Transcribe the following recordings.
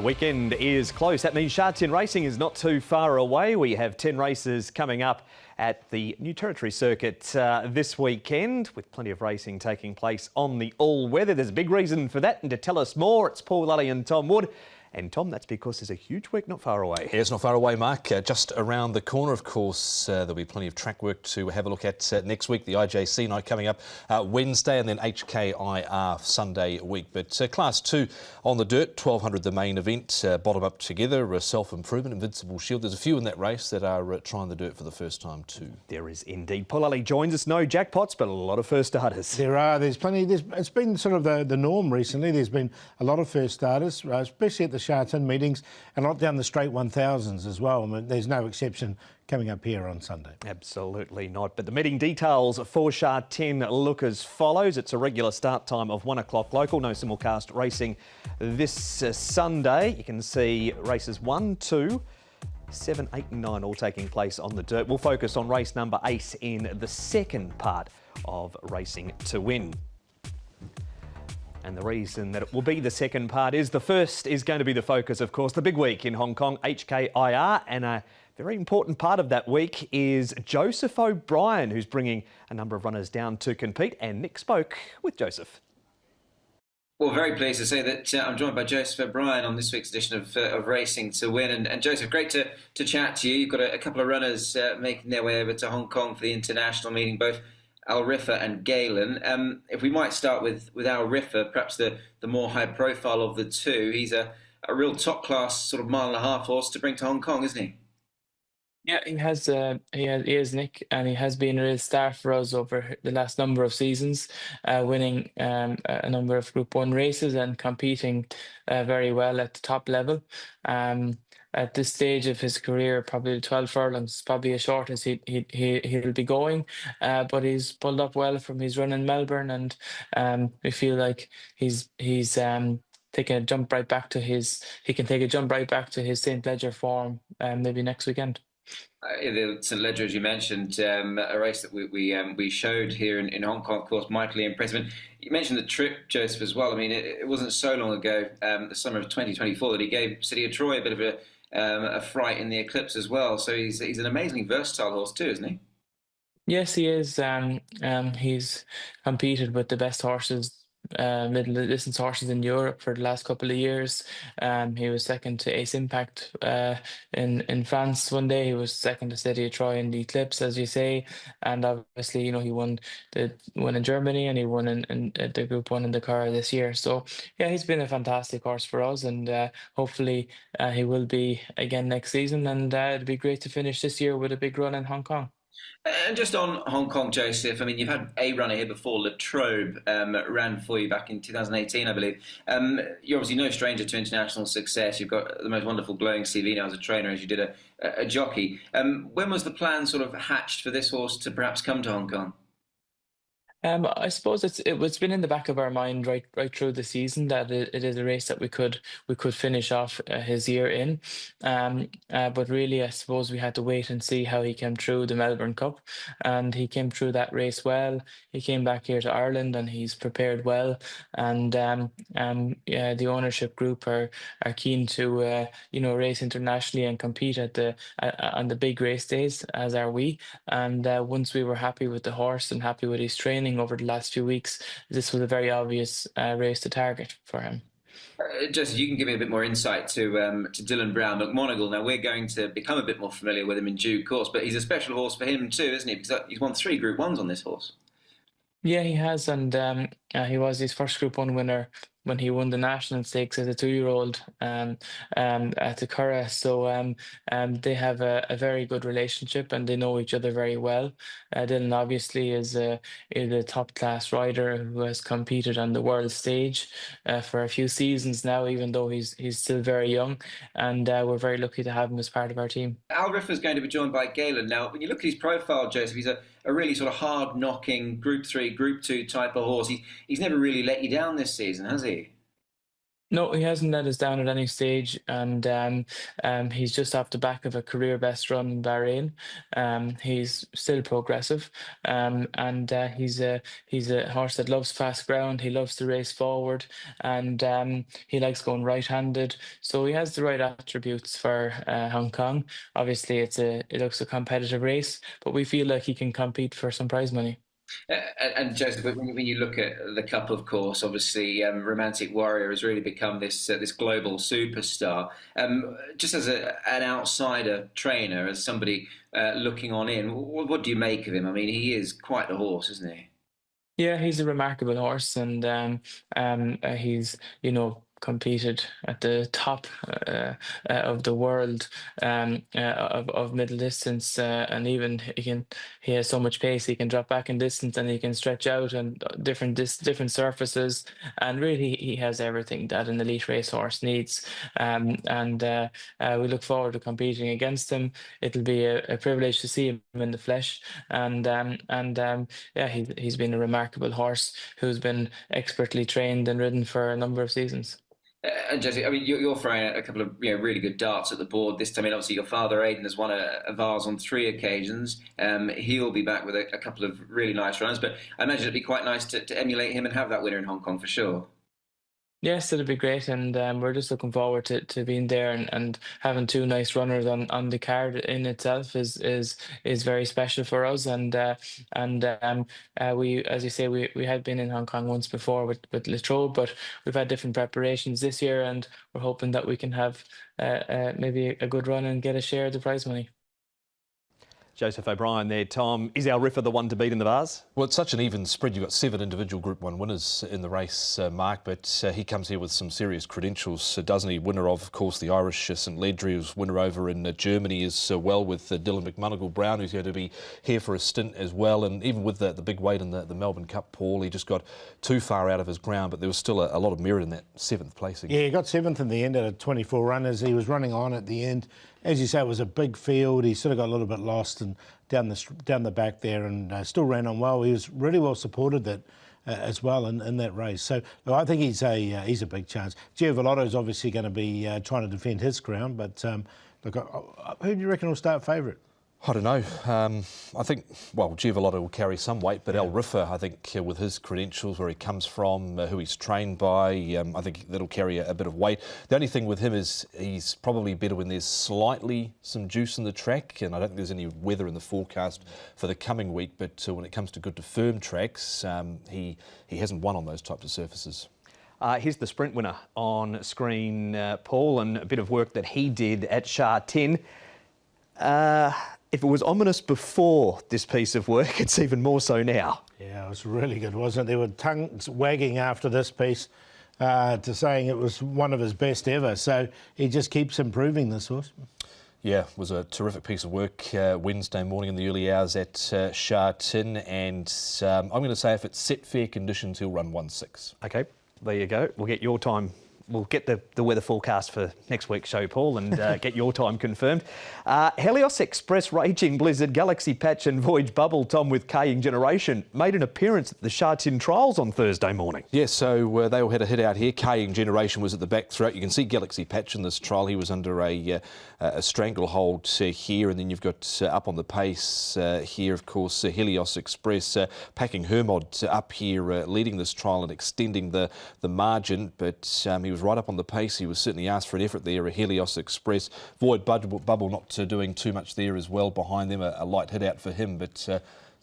weekend is close. That means Sha Tin racing is not too far away. We have 10 races coming up at the New Territory Circuit this weekend, with plenty of racing taking place on the all-weather. There's a big reason for that, and to tell us more, it's Paul Lally and Tom Wood. And Tom, that's because there's a huge week not far away. Yeah, it's not far away, Mark. Just around the corner, of course. There'll be plenty of track work to have a look at next week. The IJC night coming up Wednesday, and then HKIR Sunday week. But Class 2 on the dirt, 1200 the main event. Bottom up together, self-improvement, Invincible Shield. There's a few in that race that are trying the dirt for the first time too. There is indeed. Paul Lally joins us. No jackpots, but a lot of first starters. There are. There's plenty. It's been sort of the norm recently. There's been a lot of first starters, especially at the Sha Tin meetings, and a lot down the straight 1000s as well. I mean, there's no exception coming up here on Sunday. Absolutely not. But the meeting details for Sha Tin look as follows. It's a regular start time of 1 o'clock local. No simulcast racing this Sunday. You can see races 1, 2, 7, 8 and 9 all taking place on the dirt. We'll focus on race number 8 in the second part of Racing to Win. And the reason that it will be the second part is the first is going to be the focus, of course, the big week in Hong Kong, HKIR. And a very important part of that week is Joseph O'Brien, who's bringing a number of runners down to compete. And Nick spoke with Joseph. Well, very pleased to say that I'm joined by Joseph O'Brien on this week's edition of Racing to Win. And Joseph, great to chat to you. You've got a couple of runners making their way over to Hong Kong for the international meeting, both Riffa and Galen. If we might start with Riffa, perhaps the more high profile of the two. He's a real top class sort of mile and a half horse to bring to Hong Kong, isn't he? Yeah, he is, Nick, and he has been a real star for us over the last number of seasons, winning a number of Group 1 races and competing very well at the top level. At this stage of his career, probably 12 furlongs is probably as short as he'll be going, but he's pulled up well from his run in Melbourne, and we feel like he's taking a jump right back to he can take a jump right back to his St. Ledger form maybe next weekend. The St. Ledger, as you mentioned, a race that we showed here in Hong Kong, of course, mightily impressive. And you mentioned the trip, Joseph, as well. I mean, it wasn't so long ago, the summer of 2024, that he gave City of Troy a bit of a fright in the Eclipse as well. So he's an amazingly versatile horse too, isn't he? Yes, he is. He's competed with the best horses, middle distance horses in Europe for the last couple of years. He was second to Ace Impact in France one day. He was second to City of Troy in the Eclipse, as you say, and obviously, he won in Germany, and he won in the Group 1 in Dakar this year. So yeah, he's been a fantastic horse for us, and hopefully he will be again next season. And it'd be great to finish this year with a big run in Hong Kong. And just on Hong Kong, Joseph, I mean, you've had a runner here before, Latrobe, ran for you back in 2018, I believe. You're obviously no stranger to international success. You've got the most wonderful glowing CV now as a trainer, as you did a jockey. When was the plan sort of hatched for this horse to perhaps come to Hong Kong? I suppose it's been in the back of our mind right through the season that it is a race that we could finish off his year in, but really I suppose we had to wait and see how he came through the Melbourne Cup, and he came through that race well. He came back here to Ireland and he's prepared well, and yeah, the ownership group are keen to race internationally and compete on the big race days, as are we. And once we were happy with the horse and happy with his training over the last few weeks, this was a very obvious race to target for him. Joseph, you can give me a bit more insight to Dylan Brown McMonagle. Now, we're going to become a bit more familiar with him in due course, but he's a special horse for him too, isn't he? Because he's won 3 Group 1s on this horse. Yeah, he has, and he was his first Group 1 winner when he won the national stakes as a 2-year-old at the Curragh. So they have a very good relationship and they know each other very well. Dylan obviously is a top class rider who has competed on the world stage for a few seasons now, even though he's still very young, and we're very lucky to have him as part of our team. Riffa is going to be joined by Galen. Now, when you look at his profile, Joseph, he's a really sort of hard-knocking Group 3, Group 2 type of horse. He's never really let you down this season, has he? No, he hasn't let us down at any stage, and he's just off the back of a career best run in Bahrain. He's still progressive, and he's a horse that loves fast ground. He loves to race forward, and he likes going right-handed. So he has the right attributes for Hong Kong. Obviously, it looks a competitive race, but we feel like he can compete for some prize money. And Joseph, when you look at the Cup, of course, obviously Romantic Warrior has really become this global superstar. Just as an outsider trainer, as somebody looking on in, what do you make of him? I mean, he is quite the horse, isn't he? Yeah, he's a remarkable horse, and he's competed at the top of the world of middle distance, and even he has so much pace he can drop back in distance and he can stretch out and different surfaces, and really he has everything that an elite racehorse needs. And we look forward to competing against him. It'll be a privilege to see him in the flesh, and yeah, he's been a remarkable horse who's been expertly trained and ridden for a number of seasons. And Jesse, I mean, you're throwing a couple of really good darts at the board this time. I mean, obviously, your father Aidan has won a Vase on 3 occasions. He'll be back with a couple of really nice runs, but I imagine it'd be quite nice to emulate him and have that winner in Hong Kong for sure. Yes, it'll be great, and we're just looking forward to being there, and having 2 nice runners on the card in itself is very special for us. And we, as you say, we had been in Hong Kong once before with Latrobe, but we've had different preparations this year, and we're hoping that we can have maybe a good run and get a share of the prize money. Joseph O'Brien there, Tom. Is our Riffa the one to beat in the Vase? Well, it's such an even spread. You've got 7 individual Group 1 winners in the race, Mark, but he comes here with some serious credentials, doesn't he? Winner of course, the Irish St Ledry, who's winner over in Germany as well, with Dylan McMonagle-Brown, who's going to be here for a stint as well. And even with the big weight in the Melbourne Cup, Paul, he just got too far out of his ground, but there was still a lot of merit in that 7th placing. Yeah, he got 7th in the end out of 24 runners. He was running on at the end. As you say, it was a big field. He sort of got a little bit lost and down the back there, and still ran on well. He was really well supported that as well in that race. So look, I think he's a big chance. Giovanotto is obviously going to be trying to defend his ground, but look, who do you reckon will start favourite? I don't know. I think, well, Giovanotto will carry some weight, but El Riffa, I think, with his credentials, where he comes from, who he's trained by, I think that'll carry a bit of weight. The only thing with him is he's probably better when there's slightly some juice in the track, and I don't think there's any weather in the forecast for the coming week, but when it comes to good to firm tracks, he hasn't won on those types of surfaces. Here's the sprint winner on screen, Paul, and a bit of work that he did at Sha Tin. If it was ominous before this piece of work, it's even more so now. Yeah, it was really good, wasn't it? There were tongues wagging after this piece to saying it was one of his best ever. So he just keeps improving, this horse. Yeah, it was a terrific piece of work Wednesday morning in the early hours at Sha Tin, and I'm going to say if it's set fair conditions, he'll run 1.6. OK, there you go. We'll get your time. We'll get the weather forecast for next week's show, Paul, and get your time confirmed. Helios Express, Raging Blizzard, Galaxy Patch and Voyage Bubble, Tom, with Kaying Generation, made an appearance at the Sha Tin trials on Thursday morning. Yeah, so they all had a hit out here. Kaying Generation was at the back throughout. You can see Galaxy Patch in this trial. He was under a stranglehold here, and then you've got up on the pace here, of course, Helios Express packing Hermod up here, leading this trial and extending the margin, but he was right up on the pace. He was certainly asked for an effort there, a Helios Express. Void Bubble not doing too much there as well behind them, a light hit out for him, but it's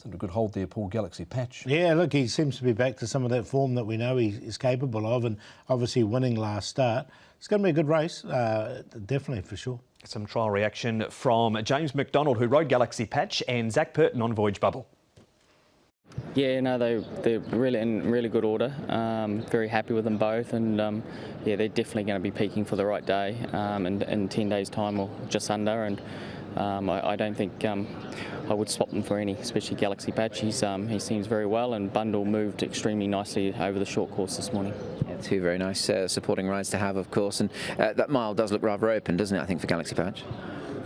under a good hold there, Paul. Galaxy Patch. Yeah, look, he seems to be back to some of that form that we know he is capable of, and obviously winning last start. It's going to be a good race, definitely, for sure. Some trial reaction from James McDonald, who rode Galaxy Patch, and Zach Purton on Voyage Bubble. Yeah, no, they're really in really good order. Very happy with them both, and yeah, they're definitely going to be peaking for the right day in 10 days' time or just under. And I don't think I would swap them for any, especially Galaxy Patch. He seems very well, and Bundle moved extremely nicely over the short course this morning. Yeah, 2 very nice supporting rides to have, of course, and that mile does look rather open, doesn't it, I think, for Galaxy Patch?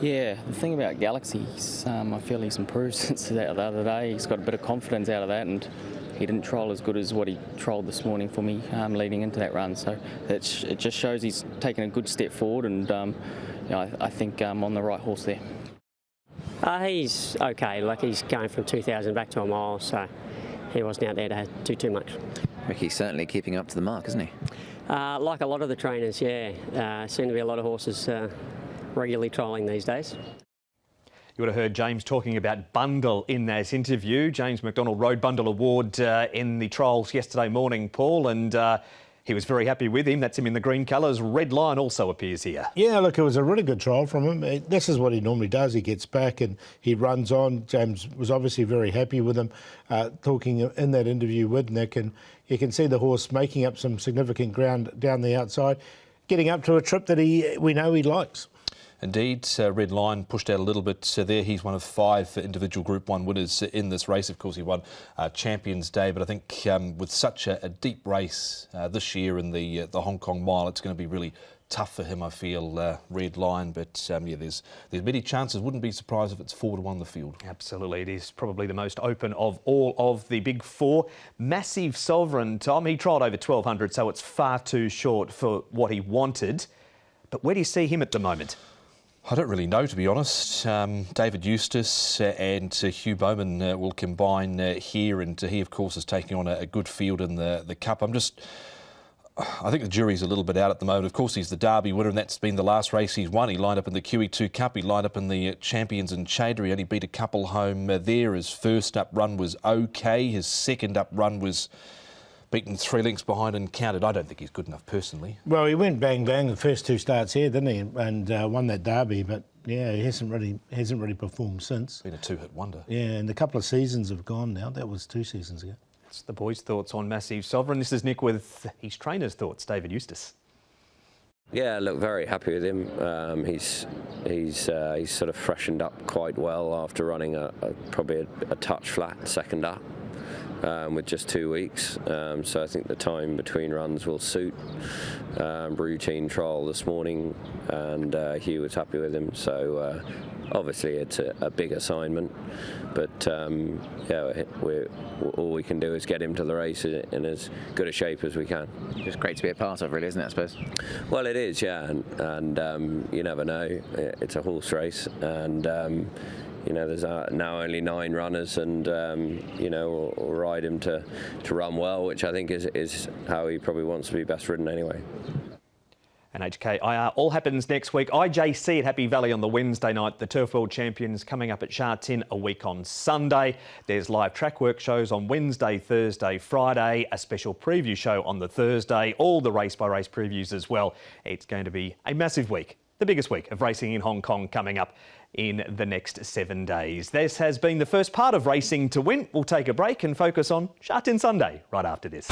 Yeah, the thing about Galaxy, I feel he's improved since the other day. He's got a bit of confidence out of that, and he didn't trial as good as what he trialled this morning for me leading into that run. So it just shows he's taken a good step forward, and I think I'm on the right horse there. He's okay. Like, he's going from 2,000 back to a mile, so he wasn't out there to do too much. Ricky's certainly keeping up to the mark, isn't he? Like a lot of the trainers, yeah. Seem to be a lot of horses regularly trialling these days. You would have heard James talking about Bundle in that interview. James McDonald Road Bundle Award in the trials yesterday morning, Paul, and he was very happy with him. That's him in the green colours. Red Line also appears here. Yeah, look, it was a really good trial from him. This is what he normally does. He gets back and he runs on. James was obviously very happy with him, talking in that interview with Nick, and you can see the horse making up some significant ground down the outside, getting up to a trip that we know he likes. Indeed, Red Line pushed out a little bit there. He's one of 5 individual Group 1 winners in this race. Of course, he won Champions Day, but I think with such a deep race this year in the Hong Kong Mile, it's going to be really tough for him, I feel, Red Line. But yeah, there's many chances. Wouldn't be surprised if it's 4-1 the field. Absolutely, it is probably the most open of all of the big 4. Massive Sovereign, Tom, he trialled over 1,200, so it's far too short for what he wanted. But where do you see him at the moment? I don't really know, to be honest. David Eustace and Hugh Bowman will combine here, and he, of course, is taking on a good field in the Cup. I think the jury's a little bit out at the moment. Of course, he's the Derby winner, and that's been the last race he's won. He lined up in the QE2 Cup. He lined up in the Champions in Chader. He only beat a couple home there. His first up run was okay. His second up run was beaten 3 lengths behind and counted. I don't think he's good enough personally. Well, he went bang bang the first 2 starts here, didn't he? And won that Derby, but yeah, he hasn't really performed since. Been a 2-hit wonder. Yeah, and a couple of seasons have gone now. That was 2 seasons ago. That's the boys' thoughts on Massive Sovereign. This is Nick with his trainer's thoughts, David Eustace. Yeah, look, very happy with him. He's sort of freshened up quite well after running probably a touch flat second up. With just 2 weeks, so I think the time between runs will suit. Routine trial this morning, and Hugh was happy with him, so obviously it's a big assignment, but yeah, all we can do is get him to the race in as good a shape as we can. Just great to be a part of, really, isn't it, I suppose? Well, it is, yeah, and you never know. It's a horse race, and you know, there's now only 9 runners, and you know, we'll ride him to run well, which I think is how he probably wants to be best ridden anyway. And HKIR all happens next week. IJC at Happy Valley on the Wednesday night. The Turf World Champions coming up at Sha Tin a week on Sunday. There's live track work shows on Wednesday, Thursday, Friday, a special preview show on the Thursday, all the race-by-race previews as well. It's going to be a massive week, the biggest week of racing in Hong Kong coming up in the next 7 days. This has been the first part of Racing to Win. We'll take a break and focus on Sha Tin Sunday right after this.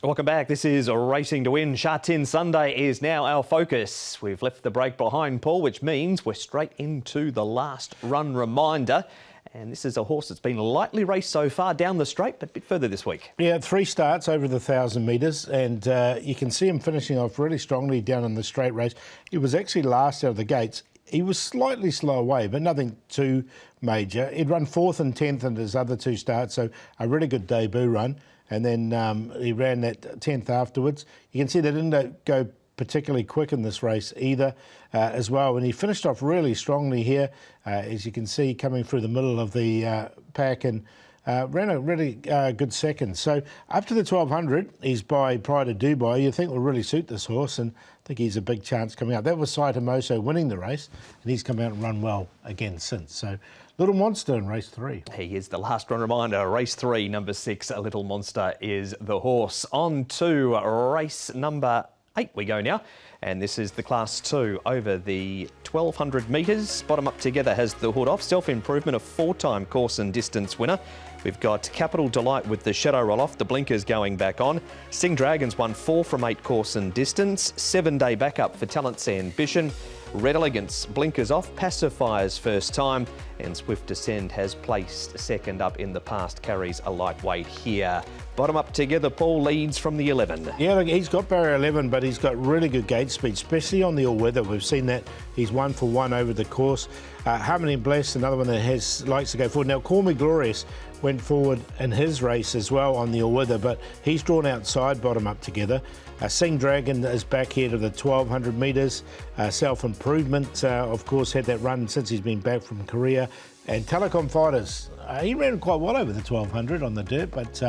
Welcome back. This is Racing to Win. Sha Tin Sunday is now our focus. We've left the break behind, Paul, which means we're straight into the last run reminder. And this is a horse that's been lightly raced so far down the straight, but a bit further this week. Yeah, 3 starts over the 1,000 metres, and you can see him finishing off really strongly down in the straight race. He was actually last out of the gates. He was slightly slow away, but nothing too major. He'd run 4th and 10th in his other 2 starts, so a really good debut run. And then he ran that 10th afterwards. You can see they didn't go particularly quick in this race either as well. And he finished off really strongly here, as you can see, coming through the middle of the pack, and ran a really good second. So up to the 1,200, he's by Pride of Dubai. You think will really suit this horse, and I think he's a big chance coming out. That was Saitomoso winning the race, and he's come out and run well again since. So Little Monster in race 3. He is the last run reminder. Race 3, number 6, Little Monster is the horse. On to race number 8 we go now. And this is the Class 2 over the 1,200 metres. Bottom up together has the hood off. Self-Improvement, a 4-time course and distance winner. We've got Capital Delight with the shadow roll off, the blinkers going back on. Sing Dragons won 4 from 8 course and distance. 7-day backup for Talent's Ambition. Red Elegance blinkers off, Pacifier's first time, and Swift Descend has placed second up in the past, carries a lightweight here. Bottom up together, Paul leads from the 11. Yeah, look, he's got barrier 11, but he's got really good gate speed, especially on the all-weather. We've seen that he's 1 for 1 over the course. Harmony and Bless, another one that likes to go forward. Now, Call Me Glorious went forward in his race as well on the all-weather, but he's drawn outside bottom up together. Sing Dragon is back here to the 1,200 metres. Self-Improvement, of course, had that run since he's been back from Korea. And Telecom Fighters, he ran quite well over the 1,200 on the dirt, but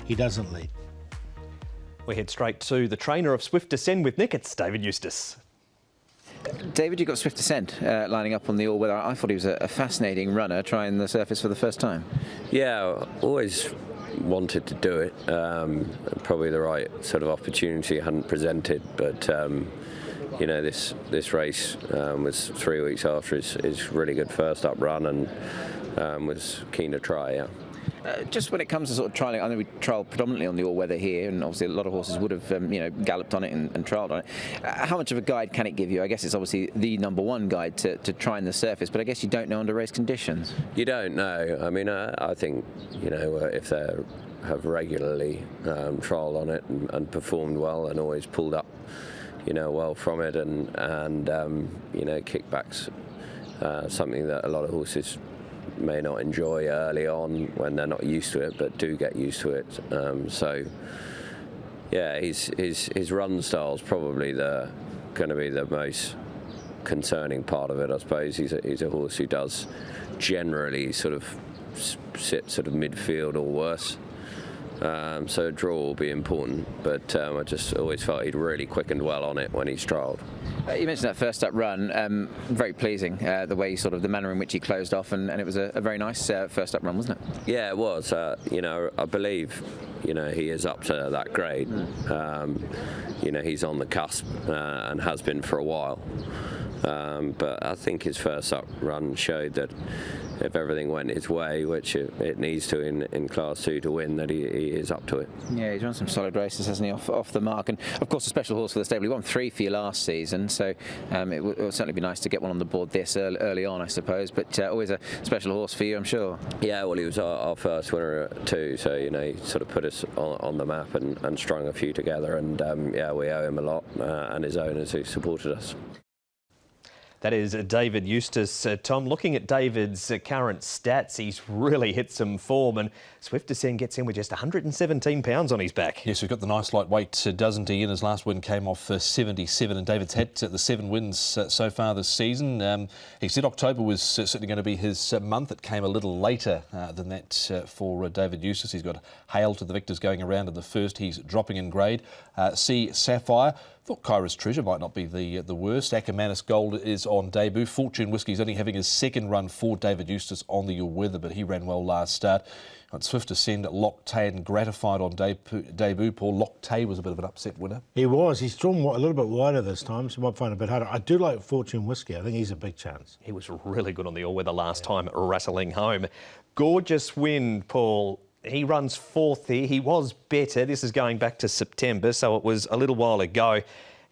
he doesn't lead. We head straight to the trainer of Swift Descent with Nick. It's David Eustace. David, you got Swift Descent lining up on the all-weather. I thought he was a fascinating runner trying the surface for the first time. Yeah, always wanted to do it. Probably the right sort of opportunity hadn't presented, but you know, this race was 3 weeks after his really good first up run, and was keen to try. Yeah. Just when it comes to sort of trialling, I know we trialled predominantly on the all-weather here, and obviously a lot of horses would have, you know, galloped on it and trialled on it. How much of a guide can it give you? I guess it's obviously the #1 guide to trying the surface, but I guess you don't know under race conditions. You don't know. I mean, I think, you know, if they have regularly trialled on it and performed well and always pulled up, you know, well from it, and you know, kickbacks, something that a lot of horses may not enjoy early on when they're not used to it, but do get used to it. So yeah, his run style is probably going to be the most concerning part of it, I suppose. He's a horse who does generally sort of sit sort of midfield or worse. So a draw will be important, but I just always felt he'd really quickened well on it when he's trialled. You mentioned that first up run, very pleasing, the way sort of the manner in which he closed off, and it was a very nice first up run, wasn't it? Yeah, it was. You know, I believe, you know, he is up to that grade. You know, he's on the cusp and has been for a while. But I think his first up run showed that if everything went his way, which it needs to in Class 2 to win, that he is up to it. Yeah, he's run some solid races, hasn't he, off the mark. And of course, a special horse for the stable. He won 3 for you last season, so it will certainly be nice to get one on the board this early on, I suppose. But always a special horse for you, I'm sure. Yeah, well, he was our first winner too, so, you know, he sort of put us on the map and strung a few together. And yeah, we owe him a lot, and his owners who supported us. That is David Eustace. Tom, looking at David's current stats, he's really hit some form, and Swift Descent gets in with just 117 pounds on his back. Yes, we've got the nice lightweight, doesn't he? In his last win came off 77, and David's had the 7 wins so far this season. He said October was certainly going to be his month. It came a little later than that for David Eustace. He's got Hail to the Victors going around in the first. He's dropping in grade. C Sapphire. Thought Kyra's Treasure might not be the worst. Ackermanis Gold is on debut. Fortune Whiskey's only having his second run for David Eustace on the all-weather, but he ran well last start. Got Swift Descent, Loctay and Gratified on debut. Paul, Loctay was a bit of an upset winner. He was. He's drawn a little bit wider this time, so you might find it a bit harder. I do like Fortune Whiskey. I think he's a big chance. He was really good on the all-weather last time, rattling home. Gorgeous win, Paul. He runs 4th here. He was better. This is going back to September, so it was a little while ago.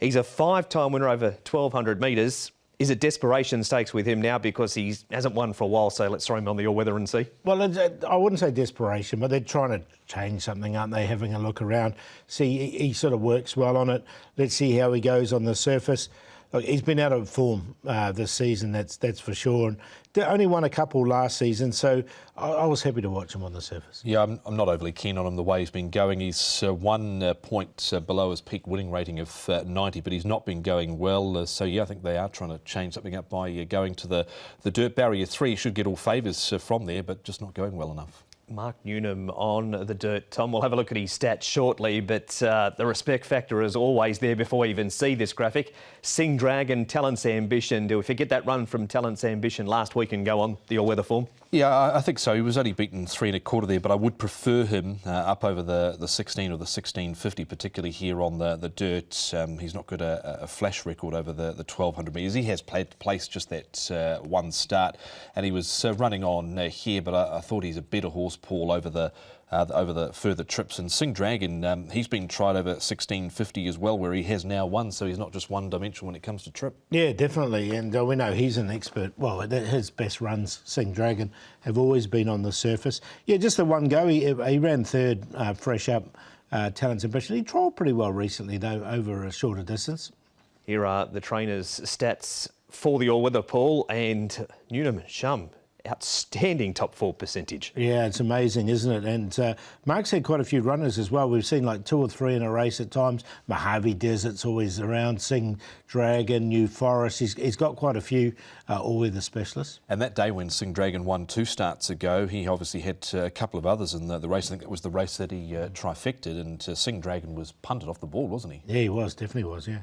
He's a 5-time winner over 1,200 metres. Is it desperation stakes with him now because he hasn't won for a while, so let's throw him on the all-weather and see? Well, I wouldn't say desperation, but they're trying to change something, aren't they? Having a look around. See, he sort of works well on it. Let's see how he goes on the surface. Look, he's been out of form this season, that's for sure. And they only won a couple last season, so I was happy to watch him on the surface. Yeah, I'm not overly keen on him the way he's been going. He's 1 point below his peak winning rating of 90, but he's not been going well. So yeah, I think they are trying to change something up by going to the dirt. Barrier 3 should get all favours from there, but just not going well enough. Mark Newnham on the dirt. Tom, we'll have a look at his stats shortly, but the respect factor is always there before we even see this graphic. Sing Dragon, Talent's Ambition. Do we forget that run from Talent's Ambition last week and go on the all-weather form? Yeah, I think so. He was only beaten 3 1/4 there, but I would prefer him up over the 16 or the 1650, particularly here on the dirt. He's not got a flash record over the 1,200 metres. He has placed just that 1 start, and he was running on here, but I thought he's a better horse course, Paul, over the further trips. And Sing Dragon, he's been tried over 1650 as well, where he has now won, so he's not just one-dimensional when it comes to trip. Yeah, definitely, and we know he's an expert. Well, his best runs, Sing Dragon, have always been on the surface. Yeah, just the one go, he ran third, fresh up, Talent's Ambition. He trialled pretty well recently, though, over a shorter distance. Here are the trainers' stats for the all-weather, Paul, and Newnham and Shum. Outstanding top 4 percentage. Yeah, it's amazing, isn't it? And Mark's had quite a few runners as well. We've seen like 2 or 3 in a race at times. Mojave Desert's always around. Sing Dragon, New Forest. He's got quite a few all-weather specialists. And that day when Sing Dragon won 2 starts ago, he obviously had a couple of others in the race. I think it was the race that he trifected, and Sing Dragon was punted off the board, wasn't he? Yeah, he was. Definitely was, yeah.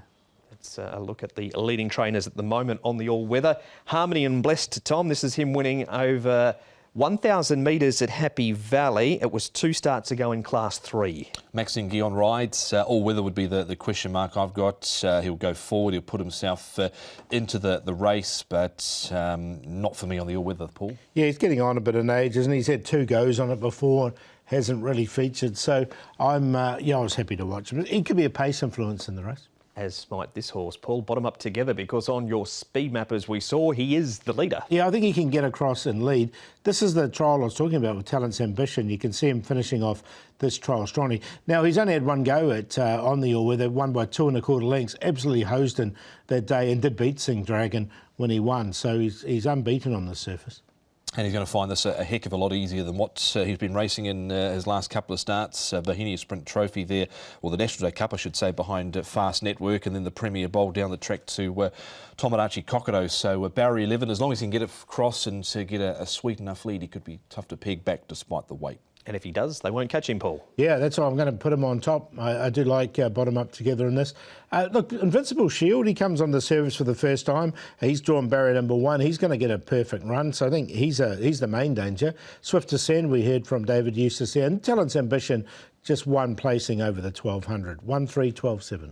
Let's a look at the leading trainers at the moment on the all-weather. Harmony and Blessed Tom, this is him winning over 1,000 metres at Happy Valley. It was 2 starts ago in Class 3. Maxine Guillon rides. All-weather would be the question mark I've got. He'll go forward, he'll put himself into the race, but not for me on the all-weather, Paul. Yeah, he's getting on a bit in age, isn't he? He's had 2 goes on it before, hasn't really featured. So I was happy to watch him. He could be a pace influence in the race. As might this horse, Paul. Bottom up together, because on your speed map, as we saw, he is the leader. Yeah, I think he can get across and lead. This is the trial I was talking about with Talent's Ambition. You can see him finishing off this trial strongly. Now, he's only had 1 go at on the all-weather, won by 2 1/4 lengths, absolutely hosed in that day, and did beat Sing Dragon when he won. So he's unbeaten on the surface. And he's going to find this a heck of a lot easier than what he's been racing in his last couple of starts. Bohemia Sprint Trophy there, or the National Day Cup, I should say, behind Fast Network, and then the Premier Bowl down the track to Tomodachi Kokoro. So barrier 11, as long as he can get it across and get a sweet enough lead, he could be tough to peg back despite the weight. And if he does, they won't catch him, Paul. Yeah, that's why I'm going to put him on top. I do like bottom up together in this. Look, Invincible Shield, he comes on the service for the first time. He's drawn barrier number 1. He's going to get a perfect run, so I think he's the main danger. Swift Ascend, we heard from David Eustace there. And Talent's Ambition, just 1 placing over the 1200. 1-3, 12-7.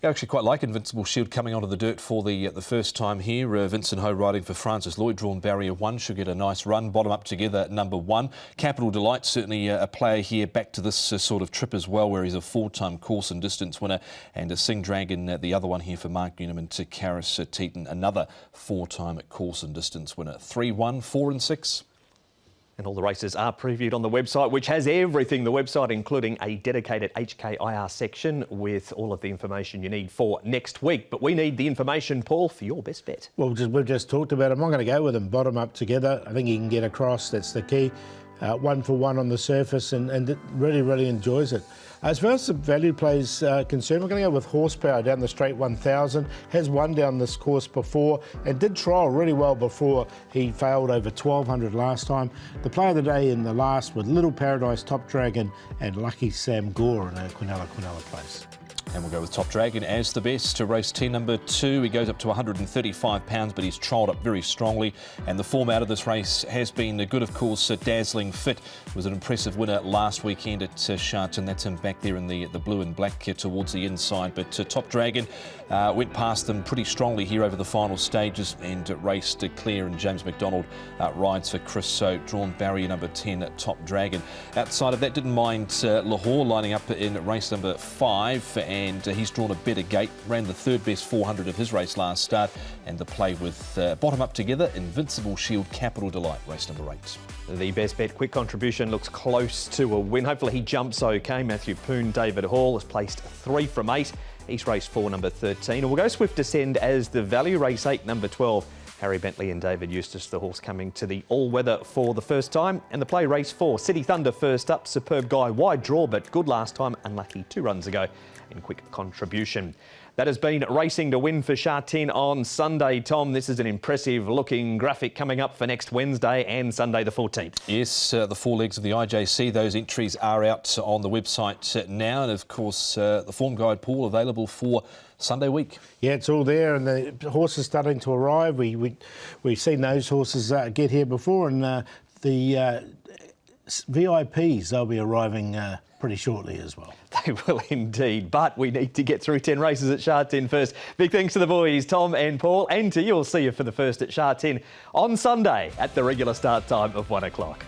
I actually quite like Invincible Shield coming onto the dirt for the first time here. Vincent Ho riding for Francis Lloyd, drawn barrier 1, should get a nice run. Bottom up together, number 1. Capital Delight, certainly a player here back to this sort of trip as well, where he's a 4-time course and distance winner. And Sing Dragon, the other one here for Mark Newnham, and Karis Teton, another 4-time course and distance winner. 3-1, 4 and 6. And all the races are previewed on the website, which has everything. The website, including a dedicated HKIR section with all of the information you need for next week. But we need the information, Paul, for your best bet. Well, we've just talked about him. I'm going to go with him bottom up together. I think he can get across. That's the key. 1 for 1 on the surface, and it really enjoys it. As far as the value plays concerned, we're going to go with Horsepower down the straight 1000. Has won down this course before and did trial really well before he failed over 1200 last time. The play of the day in the last with Little Paradise, Top Dragon, and Lucky Sam Gore in a Quinella place. And we'll go with Top Dragon as the best to race 10, number 2. He goes up to 135 pounds, but he's trialled up very strongly. And the form out of this race has been good, of course. Dazzling Fit was an impressive winner last weekend at Sha Tin. That's him back there in the blue and black towards the inside. But Top Dragon went past them pretty strongly here over the final stages and raced clear. And James McDonald rides for Chris So, drawn barrier number 10 at Top Dragon. Outside of that, didn't mind Lahore lining up in race number 5. And he's drawn a better gate, ran the 3rd best 400 of his race last start, and the play with bottom up together, Invincible Shield, Capital Delight, race number 8. The best bet quick contribution looks close to a win. Hopefully he jumps okay. Matthew Poon, David Hall has placed 3 from 8. He's race 4, number 13. And we'll go Swift Ascend as the value, race 8, number 12. Harry Bentley and David Eustace, the horse coming to the all-weather for the first time. And the play, race 4, City Thunder first up. Superb guy, wide draw, but good last time. Unlucky 2 runs ago in quick contribution. That has been Racing to Win for Sha Tin on Sunday. Tom, this is an impressive looking graphic coming up for next Wednesday and Sunday the 14th. Yes, the 4 legs of the IJC, those entries are out on the website now. And of course, the form guide, Paul, available for Sunday week. Yeah, it's all there, and the horses starting to arrive. We've seen those horses get here before, and the VIPs, they'll be arriving pretty shortly as well. They will indeed, but we need to get through 10 races at Sha Tin first. Big thanks to the boys, Tom and Paul, and to you. We'll see you for the first at Sha Tin on Sunday at the regular start time of 1 o'clock.